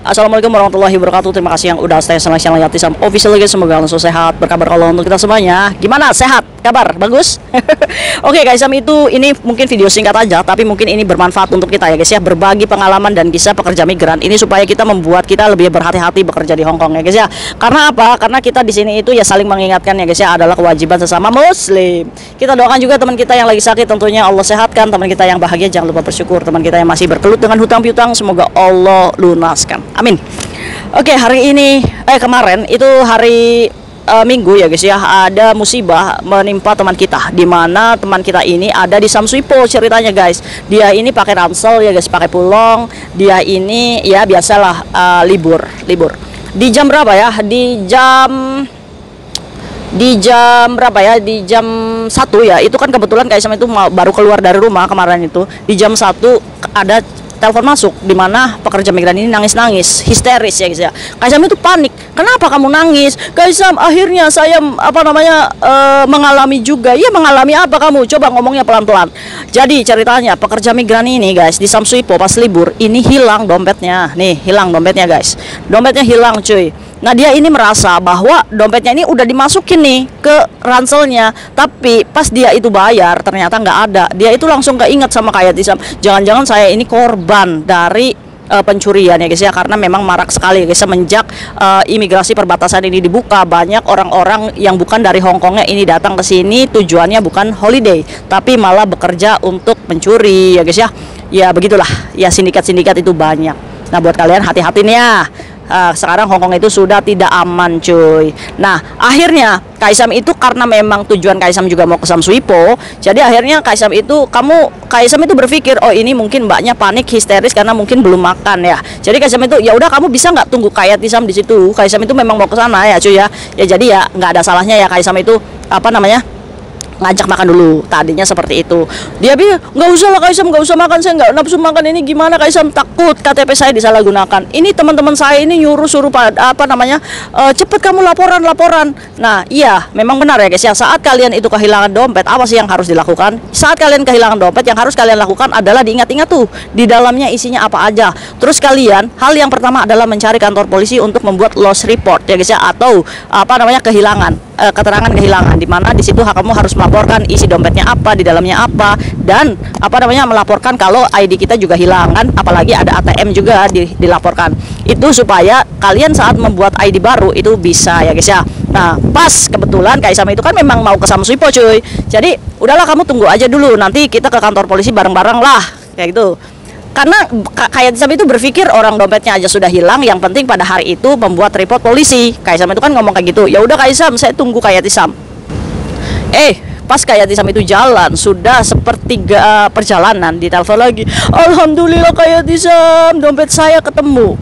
Assalamualaikum warahmatullahi wabarakatuh. Terima kasih yang udah stay sama channel Yatisam Official guys. Semoga langsung sehat, berkabar kalau untuk kita semuanya. Gimana? Sehat? Kabar? Bagus? Oke guys, ini mungkin video singkat aja, tapi mungkin ini bermanfaat untuk kita ya guys ya. Berbagi pengalaman dan kisah pekerja migran ini supaya kita membuat kita lebih berhati-hati bekerja di Hong Kong ya guys ya. Karena apa? Karena kita di sini itu ya saling mengingatkan ya guys ya, adalah kewajiban sesama muslim. Kita doakan juga teman kita yang lagi sakit, tentunya Allah sehatkan. Teman kita yang bahagia jangan lupa bersyukur. Teman kita yang masih berkelut dengan hutang piutang, semoga Allah lunaskan. Amin. Oke, hari ini kemarin itu hari Minggu ya guys ya, ada musibah menimpa teman kita, di mana teman kita ini ada di Sam Sui Po ceritanya guys. Dia ini pakai ransel ya guys, pakai pulong. Dia ini ya biasalah libur. Di jam berapa ya? Di jam berapa ya? Di jam 1 ya. Itu kan kebetulan Kaisam itu baru keluar dari rumah kemarin itu. Di jam 1 ada telepon masuk, di mana pekerja migran ini nangis-nangis, histeris ya guys ya. Kaisam itu panik. Kenapa kamu nangis? Kaisam, akhirnya saya mengalami juga. Ya, mengalami apa kamu? Coba ngomongnya pelan-pelan. Jadi ceritanya pekerja migran ini guys di Sam Sui Po pas libur ini hilang dompetnya. Nih, hilang dompetnya guys. Dompetnya hilang cuy. Nah, dia ini merasa bahwa dompetnya ini udah dimasukin nih ke ranselnya, tapi pas dia itu bayar ternyata nggak ada. Dia itu langsung keinget sama kayak Tisam, jangan-jangan saya ini korban dari pencurian ya guys ya, karena memang marak sekali ya guys semenjak imigrasi perbatasan ini dibuka. Banyak orang-orang yang bukan dari Hong Kongnya ini datang ke sini tujuannya bukan holiday, tapi malah bekerja untuk mencuri ya guys ya. Ya begitulah ya, sindikat-sindikat itu banyak. Nah, buat kalian hati-hati nih ya. Sekarang Hong Kong itu sudah tidak aman cuy. Nah, akhirnya Kaisam itu karena memang tujuan Kaisam juga mau ke Sam Sui Po, jadi akhirnya Kaisam itu berpikir, oh ini mungkin mbaknya panik histeris karena mungkin belum makan ya. Jadi Kaisam itu ya udah, kamu bisa nggak tunggu kayak Tisam di situ. Kaisam itu memang mau ke sana ya cuy ya. Ya jadi ya nggak ada salahnya ya Kaisam itu ngajak makan dulu. Tadinya seperti itu. Dia bilang, nggak usah lah Kaisam, nggak usah makan, saya nggak nafsu makan. Ini gimana Kaisam? Takut KTP saya disalahgunakan. Ini teman-teman saya ini suruh cepet kamu laporan. Nah iya, memang benar ya guys ya. Saat kalian itu kehilangan dompet, apa sih yang harus dilakukan? Saat kalian kehilangan dompet, yang harus kalian lakukan adalah diingat-ingat tuh di dalamnya isinya apa aja. Terus kalian, hal yang pertama adalah mencari kantor polisi untuk membuat loss report ya guys ya, atau keterangan kehilangan, di mana di situ kamu harus melaporkan isi dompetnya apa, di dalamnya apa, dan melaporkan kalau ID kita juga hilang kan, apalagi ada ATM juga dilaporkan. Itu supaya kalian saat membuat ID baru itu bisa ya guys ya. Nah, pas kebetulan Kaisam itu kan memang mau ke Sam Sui Po cuy. Jadi udahlah, kamu tunggu aja dulu, nanti kita ke kantor polisi bareng-bareng lah kayak gitu. Karena kayak Tisam itu berpikir orang dompetnya aja sudah hilang, yang penting pada hari itu membuat report polisi. Kaisam itu kan ngomong kayak gitu. Ya udah Kaisam, saya tunggu kayak Tisam. Pas kayak Tisam itu jalan, sudah sepertiga perjalanan, ditelepon lagi. Alhamdulillah kayak Tisam, dompet saya ketemu.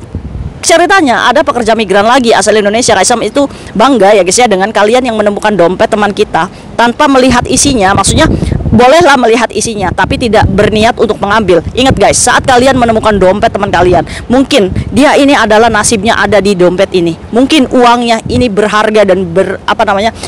Ceritanya ada pekerja migran lagi asal Indonesia. Kaisam itu bangga ya guys ya dengan kalian yang menemukan dompet teman kita tanpa melihat isinya. Maksudnya bolehlah melihat isinya, tapi tidak berniat untuk mengambil. Ingat guys, saat kalian menemukan dompet teman kalian, mungkin dia ini adalah nasibnya ada di dompet ini. Mungkin uangnya ini berharga dan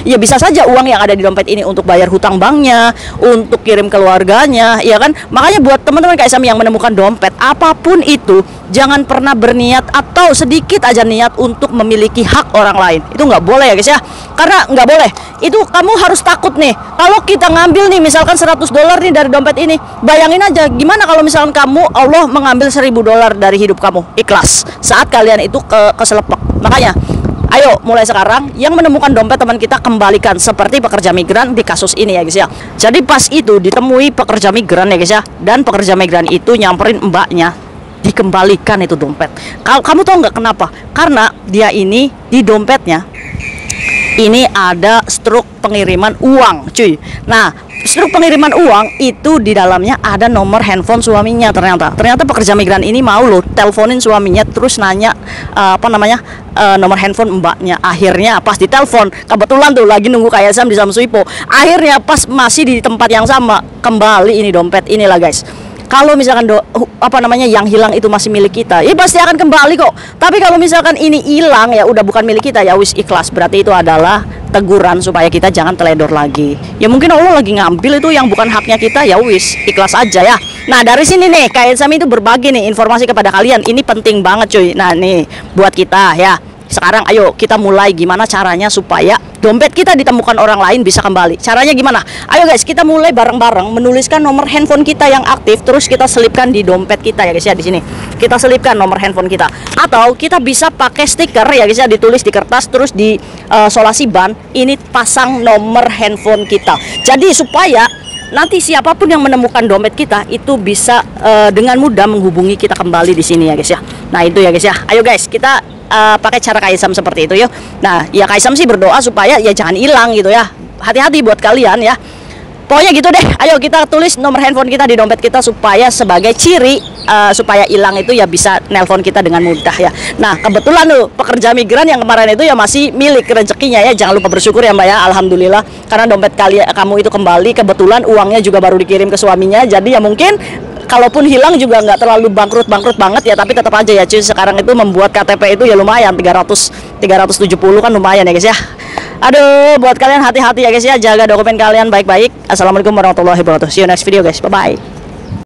ya bisa saja uang yang ada di dompet ini untuk bayar hutang banknya, untuk kirim keluarganya, ya kan? Makanya buat teman-teman Kaisam yang menemukan dompet, apapun itu, jangan pernah berniat atau sedikit aja niat untuk memiliki hak orang lain. Itu nggak boleh ya guys ya, karena nggak boleh. Itu kamu harus takut nih, kalau kita ngambil nih misalkan $100 nih dari dompet ini, bayangin aja gimana kalau misalkan kamu Allah mengambil $1000 dari hidup kamu. Ikhlas saat kalian itu keselepek. Makanya ayo mulai sekarang yang menemukan dompet teman kita, kembalikan seperti pekerja migran di kasus ini ya guys ya. Jadi pas itu ditemui pekerja migran ya guys ya, dan pekerja migran itu nyamperin mbaknya, dikembalikan itu dompet. Kamu tahu nggak kenapa? Karena dia ini di dompetnya ini ada struk pengiriman uang cuy. Nah, struk pengiriman uang itu di dalamnya ada nomor handphone suaminya. Ternyata pekerja migran ini mau loh teleponin suaminya, terus nanya nomor handphone mbaknya. Akhirnya pas ditelepon, kebetulan tuh lagi nunggu kayak Sam di Sam Sui Po. Akhirnya pas masih di tempat yang sama, kembali ini dompet inilah guys. Kalau misalkan yang hilang itu masih milik kita, ya pasti akan kembali kok. Tapi kalau misalkan ini hilang ya udah bukan milik kita, ya wis ikhlas. Berarti itu adalah teguran supaya kita jangan teledor lagi. Ya mungkin Allah lagi ngambil itu yang bukan haknya kita, ya wis, ikhlas aja ya. Nah dari sini nih Kak Sami itu berbagi nih informasi kepada kalian. Ini penting banget cuy. Nah nih buat kita ya. Sekarang ayo kita mulai gimana caranya supaya dompet kita ditemukan orang lain bisa kembali. Caranya gimana? Ayo guys, kita mulai bareng-bareng menuliskan nomor handphone kita yang aktif, terus kita selipkan di dompet kita ya guys ya. Di sini kita selipkan nomor handphone kita, atau kita bisa pakai stiker ya guys ya, ditulis di kertas terus di solasi ban ini pasang nomor handphone kita. Jadi supaya nanti siapapun yang menemukan dompet kita itu bisa dengan mudah menghubungi kita kembali di sini ya guys ya. Nah itu ya guys ya. Ayo guys, kita pakai cara Kaisam seperti itu yuk. Nah ya Kaisam sih berdoa supaya ya jangan hilang gitu ya. Hati-hati buat kalian ya. Pokoknya gitu deh. Ayo kita tulis nomor handphone kita di dompet kita supaya sebagai ciri supaya hilang itu ya bisa nelpon kita dengan mudah ya. Nah kebetulan tuh pekerja migran yang kemarin itu ya masih milik rezekinya ya. Jangan lupa bersyukur ya Mbak ya. Alhamdulillah karena dompet kamu itu kembali, kebetulan uangnya juga baru dikirim ke suaminya. Jadi ya mungkin kalaupun hilang juga nggak terlalu bangkrut banget ya, tapi tetap aja ya cuy, sekarang itu membuat KTP itu ya lumayan 370 kan lumayan ya guys ya. Aduh, buat kalian hati-hati ya guys ya, jaga dokumen kalian baik-baik. Assalamualaikum warahmatullahi wabarakatuh. See you next video guys, bye bye.